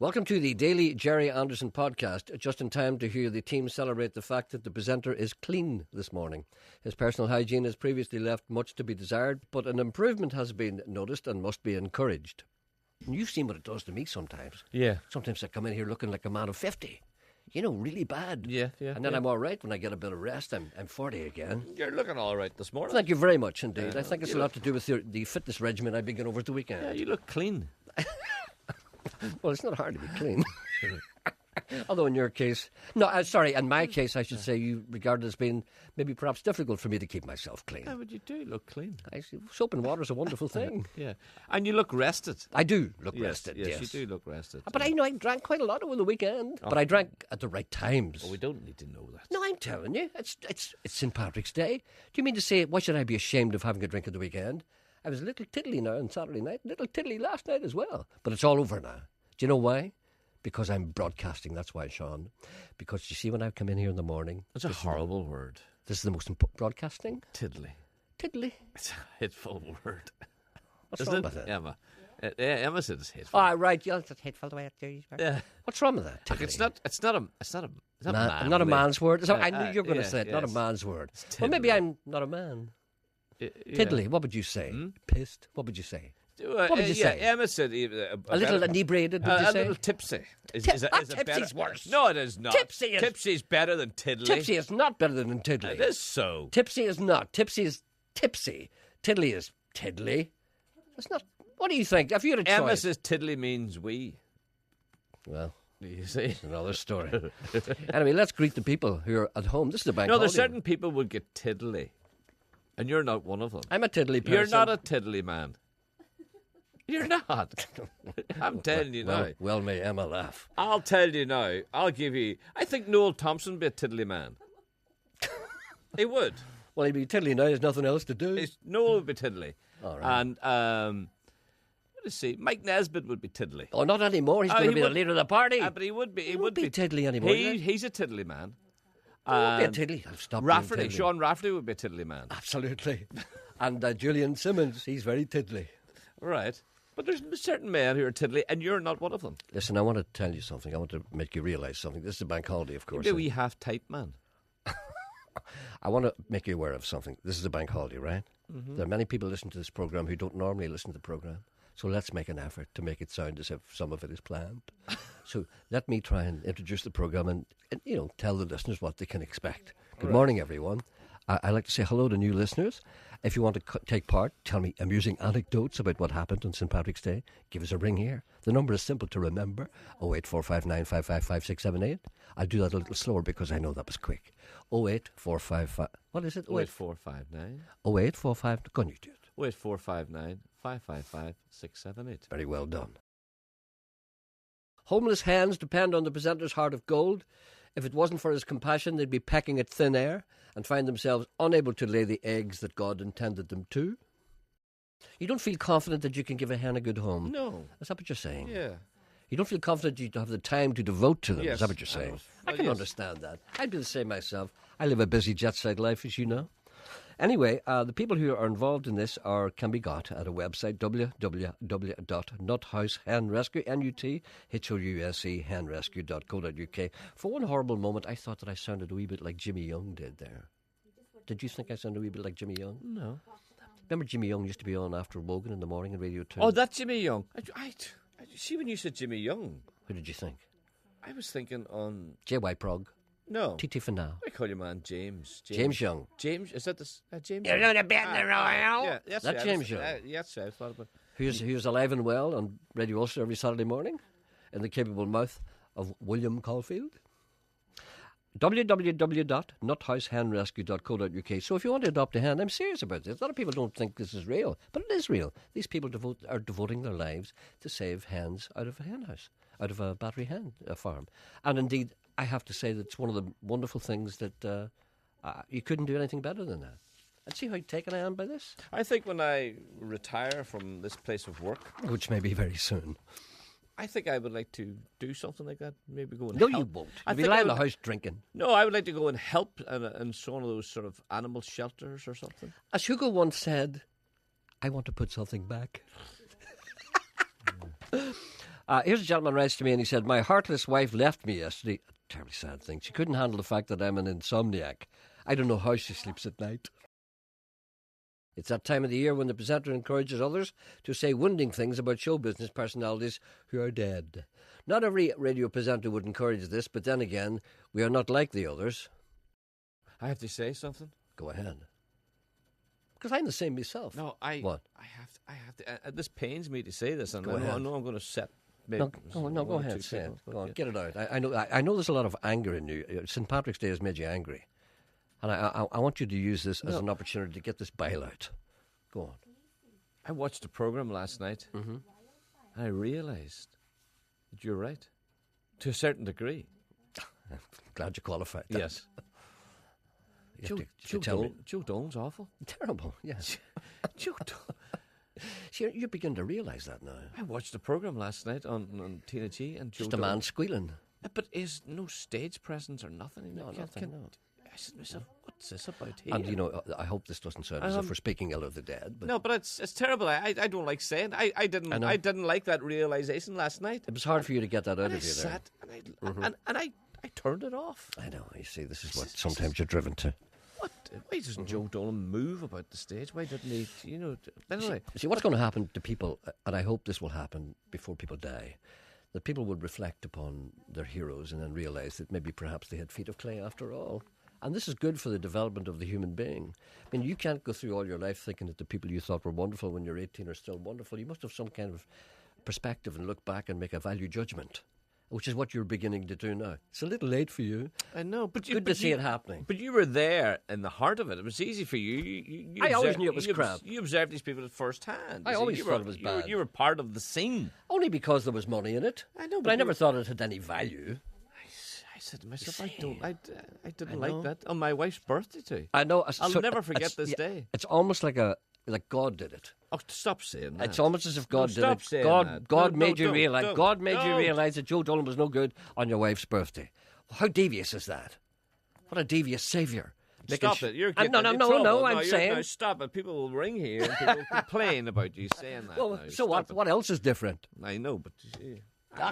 Welcome to the Daily Jerry Anderson podcast, just in time to hear the team celebrate the fact that the presenter is clean this morning. His personal hygiene has previously left much to be desired, but an improvement has been noticed and must be encouraged. And you've seen what it does to me sometimes. Yeah. Sometimes I come in here looking like a man of 50. You know, really bad. Yeah. And then I'm all right when I get a bit of rest. I'm 40 again. You're looking all right this morning. Thank you very much indeed. I think it's a lot to do with the fitness regimen I've been getting over the weekend. Yeah, you look clean. Well, it's not hard to be clean. Although in your case... No, in my case, I should say you regard it as being maybe perhaps difficult for me to keep myself clean. Yeah, but you do look clean. Soap and water is a wonderful thing. Yeah. And you look rested. I do look rested, yes. Yes, you do look rested. But I drank quite a lot over the weekend. Oh. But I drank at the right times. Well, we don't need to know that. No, I'm telling you. It's St. Patrick's Day. Do you mean to say, why should I be ashamed of having a drink at the weekend? I was a little tiddly now on Saturday night, a little tiddly last night as well. But it's all over now. Do you know why? Because I'm broadcasting, that's why, Sean. Because you see, when I come in here in the morning... That's a horrible word. This is the most important broadcasting. Tiddly. Tiddly. It's a hateful word. What's wrong with it? Emma. Emma said it's hateful. Oh, right. Yeah, it's hateful the way it is. Yeah. What's wrong with that? Look, it's not not a man's word. I knew you were going to say it. Yes. Not a man's word. Well, maybe I'm not a man. Tiddly. What would you say? Pissed. What would you say? What would you say? Emma said a little inebriated, would you say? A little tipsy. Tipsy's worse. No, it is not. Tipsy's better than tiddly. Tipsy is not better than tiddly. It is so. Tipsy is not. Tipsy is tipsy. Tiddly is tiddly. That's not... What do you think? Have you had a choice? Emma says tiddly means we. Well... You see? It's another story. Anyway, let's greet the people who are at home. This is the bank holiday. No, there's certain people would get tiddly. And you're not one of them. I'm a tiddly person. You're not a tiddly man. You're not. I'm telling you now. Well, may Emma laugh. I'll tell you now. I'll give you... I think Noel Thompson would be a tiddly man. He would. Well, he'd be tiddly now. There's nothing else to do. Noel would be tiddly. All right. And... let's see. Mike Nesbitt would be tiddly. Oh, not anymore. He's going to be the leader of the party. But he would be. He wouldn't be tiddly anymore. He's a tiddly man. He won't be a tiddly. I've stopped Rafferty, Sean Rafferty would be a tiddly man. Absolutely. And Julian Simmons, he's very tiddly. Right. But there's certain men who are tiddly, and you're not one of them. Listen, I want to tell you something. I want to make you realise something. This is a bank holiday, of course. Maybe we half-type man. I want to make you aware of something. This is a bank holiday, right? Mm-hmm. There are many people listening to this programme who don't normally listen to the programme. So let's make an effort to make it sound as if some of it is planned. So let me try and introduce the programme and tell the listeners what they can expect. Good morning, everyone. I'd like to say hello to new listeners. If you want to take part, tell me amusing anecdotes about what happened on St. Patrick's Day, give us a ring here. The number is simple to remember, 08459 555 I'll do that a little slower because I know that was quick. 08455... What is it? 08459. 0845... Go on, you do it. 08459 555 678. Very well done. Homeless hens depend on the presenter's heart of gold. If it wasn't for his compassion, they'd be pecking at thin air and find themselves unable to lay the eggs that God intended them to. You don't feel confident that you can give a hen a good home. No. Is that what you're saying? Yeah. You don't feel confident you have the time to devote to them. Yes, Is that what you're saying? I can understand that. I'd be the same myself. I live a busy jet-set life, as you know. Anyway, the people who are involved in this can be got at a website, www.nuthousehenrescue, NUTHOUSE, henrescue.co.uk. For one horrible moment, I thought that I sounded a wee bit like Jimmy Young did there. Did you think I sounded a wee bit like Jimmy Young? No. Remember Jimmy Young used to be on after Wogan in the morning on Radio 2? Oh, that's Jimmy Young. I see, when you said Jimmy Young... Who did you think? I was thinking on... J.Y. Prog. No. T.T. Finau. I call your man James. James Young. James, is that this? James You're Young? not a bit in the royal. Yeah, that's That's James Young. Yes, I thought about Who's alive and well on Radio Ulster every Saturday morning in the capable mouth of William Caulfield. www.nuthousehenrescue.co.uk. So if you want to adopt a hen, I'm serious about this. A lot of people don't think this is real, but it is real. These people are devoting their lives to save hens out of a hen house, out of a battery hen farm. And indeed, I have to say that it's one of the wonderful things that you couldn't do anything better than that. And see how taken I am by this? I think when I retire from this place of work... Which may be very soon. I think I would like to do something like that. Maybe go and No, help. you won't. You'll be lying in the house drinking. No, I would like to go and help in one of those sort of animal shelters or something. As Hugo once said, I want to put something back. Here's a gentleman writes to me and he said, my heartless wife left me yesterday. A terribly sad thing. She couldn't handle the fact that I'm an insomniac. I don't know how she sleeps at night. It's that time of the year when the presenter encourages others to say wounding things about show business personalities who are dead. Not every radio presenter would encourage this, but then again, we are not like the others. I have to say something. Go ahead. Because I'm the same myself. No, What? I have to. This pains me to say this, and Go I ahead. know I'm going to set. No, go ahead, say it. Go on, get it out. I know there's a lot of anger in you. St. Patrick's Day has made you angry. And I want you to use this as an opportunity to get this bile out. Go on. I watched a program last night, and I realised that you're right, to a certain degree. I'm glad you qualified that. Yes. You tell me. Joe Dolan's awful. Terrible, yes. Joe Dolan. See, you begin to realise that now. I watched a program last night on Tina G and Joe Just a Dolan. man squealing. But is no stage presence or nothing? No, nothing, no. I said to myself, what's this about here? And, I hope this doesn't sound as if we're speaking ill of the dead. But no, but it's terrible. I don't like saying. I didn't like that realisation last night. it was hard for you to get that out And I of you there. sat and I turned it off. I know, you see, this is what sometimes you're driven to. What? Why doesn't Joe Dolan move about the stage? Why didn't he? Anyway. See, what's going to happen to people, and I hope this will happen before people die, that people will reflect upon their heroes and then realise that maybe perhaps they had feet of clay after all. And this is good for the development of the human being. I mean, you can't go through all your life thinking that the people you thought were wonderful when you're 18 are still wonderful. You must have some kind of perspective and look back and make a value judgment, which is what you're beginning to do now. It's a little late for you. I know, but Good to see it happening. But you were there in the heart of it. It was easy for you. You I always knew it was crap. You observed these people at first hand. I always thought it was bad. You were part of the scene. Only because there was money in it. I know, but I never thought it had any value. I said to myself, I didn't like that on my wife's birthday too. I know. I'll never forget this day. It's almost like God did it. Oh, stop saying that. It's almost as if God did stop it. saying that. God No, made you don't, realize. don't, God made you don't. realize that Joe Dolan was no good on your wife's birthday. How devious is that? What a devious saviour. Stop it! You're getting No. into trouble. I'm saying. No, stop it! People will ring here and people will complain about you saying that. Well, now. so Stop what? it. What else is different? I know, but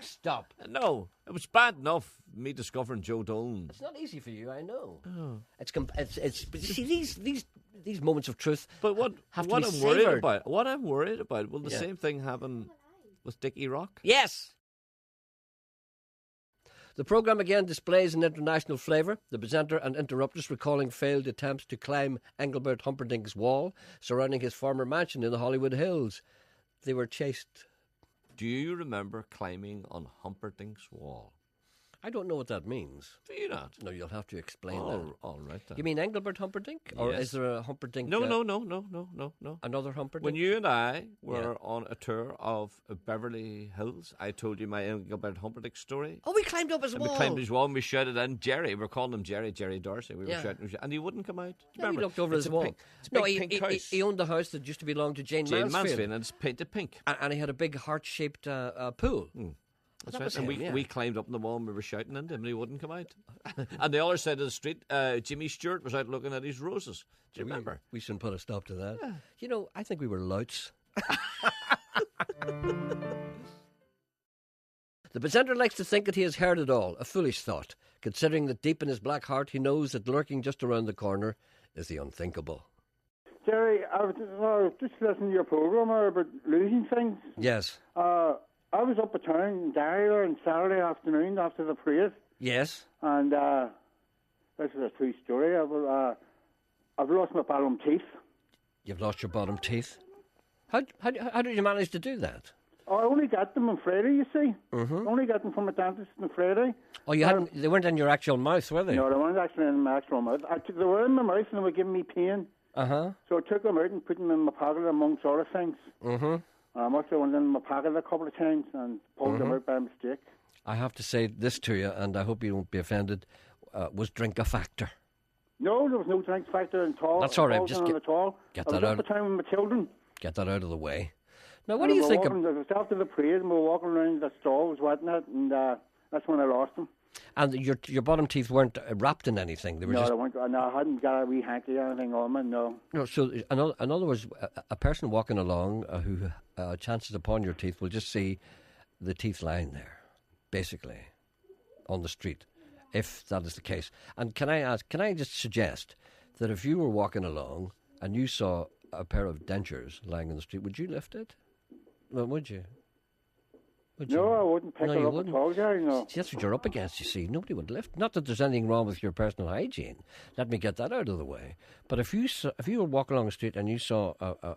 Stop. no, it was bad enough me discovering Joe Dolan. It's not easy for you, I know. Oh. It's but you see these moments of truth. But what have what to be I'm worried savoured. about? What I'm worried about? Will the same thing happen with Dickie Rock? Yes. The programme again displays an international flavour. The presenter and interrupters recalling failed attempts to climb Engelbert Humperdinck's wall surrounding his former mansion in the Hollywood Hills. They were chased. Do you remember climbing on Humperdinck's wall? I don't know what that means. Do you not? No, you'll have to explain that. All right. Then. You mean Engelbert Humperdinck? Or Yes. is there a Humperdinck? No. Another Humperdinck? When you and I were on a tour of Beverly Hills, I told you my Engelbert Humperdinck story. Oh, we climbed up his And wall. we climbed his wall and we shouted in Jerry. We were calling him Jerry Dorsey. We were Yeah. shouting, and he wouldn't come out. Yeah, Remember? he looked over It's his a wall. Pink, it's a big pink he house. he owned the house that used to belong to Jane Mansfield. and it's painted pink. And he had a big heart-shaped pool. That's That right. was And him, we climbed up on the wall and we were shouting into him and he wouldn't come out. And the other side of the street, Jimmy Stewart was out looking at his roses. Do you remember? We shouldn't put a stop to that. Yeah. You know, I think we were louts. The presenter likes to think that he has heard it all, a foolish thought, considering that deep in his black heart he knows that lurking just around the corner is the unthinkable. Jerry, I was just listening to your programme about losing things. Yes. I was up at town in Derry on Saturday afternoon after the parade, Yes. and this is a true story. I've lost my bottom teeth. You've lost your bottom teeth. How did you manage to do that? I only got them on Friday, you see. Mm-hmm. Only got them from a dentist on Friday. Oh, you hadn't? They weren't in your actual mouth, were they? No, they weren't actually in my actual mouth. They were in my mouth and they were giving me pain. Uh-huh. So I took them out and put them in my pocket amongst other things. Mm-hmm. I must have went in my pocket a couple of times and pulled them out by mistake. I have to say this to you, and I hope you won't be offended, was drink a factor. No, there was no drink factor at all. That's all right, I just wasn't on at all. get I was that up out. at town with my children. Get that out of the way. Now, what do you think of... It was after the parade, and we were walking around the stalls, whatnot, and that's when I lost them. And your bottom teeth weren't wrapped in anything. They were They weren't. No, I hadn't got a wee hanky or anything on me, no. No, so in other words, a person walking along who chances upon your teeth will just see the teeth lying there, basically, on the street, if that is the case. And can I just suggest that if you were walking along and you saw a pair of dentures lying on the street, would you lift it? Well, would you? No, I wouldn't pick it up at all, Gary, no. See, that's what you're up against, you see. Nobody would lift. Not that there's anything wrong with your personal hygiene. Let me get that out of the way. But if you were walking along the street and you saw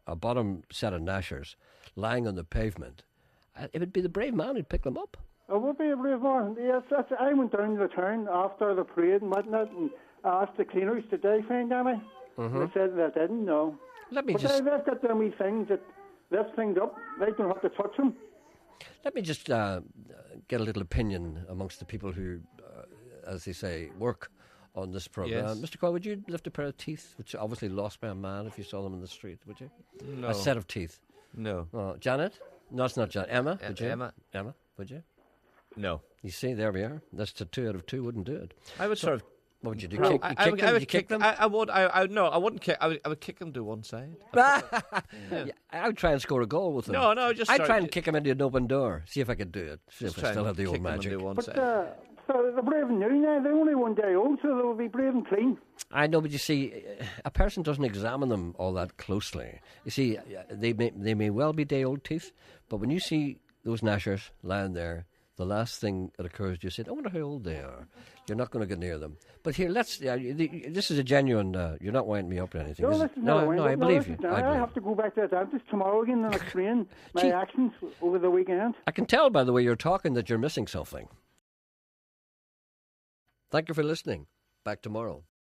a bottom set of gnashers lying on the pavement, it would be the brave man who'd pick them up. It would be a brave man. Yes, I went down to the town after the parade and whatnot and asked the cleaners, did they find any? Mm-hmm. They said they didn't, no. They've got them wee things that lift things up. They don't have to touch them. Let me just get a little opinion amongst the people who, as they say, work on this programme. Yes. Mr. Coyle, would you lift a pair of teeth, which are obviously lost by a man if you saw them in the street, would you? No. A set of teeth? No. Janet? No, it's not Janet. Emma, would you? Emma, would you? No. You see, there we are. That's 2 out of 2 wouldn't do it. I would sort of... What would you do? No, I would kick them? I wouldn't kick. I would kick them to one side. Yeah, I would try and score a goal with them. No, I'd try and kick them into an open door. See if I could do it. See if I still have the old magic. But so they're brave and new now. They're only one day old, so they'll be brave and clean. I know, but you see, a person doesn't examine them all that closely. You see, they may well be day-old teeth, but when you see those gnashers lying there, the last thing that occurs, you say, I wonder how old they are. You're not going to get near them. But here, this is a genuine, you're not winding me up or anything. No, I believe you. I have to go back to the dentist tomorrow again and explain my actions over the weekend. I can tell by the way you're talking that you're missing something. Thank you for listening. Back tomorrow.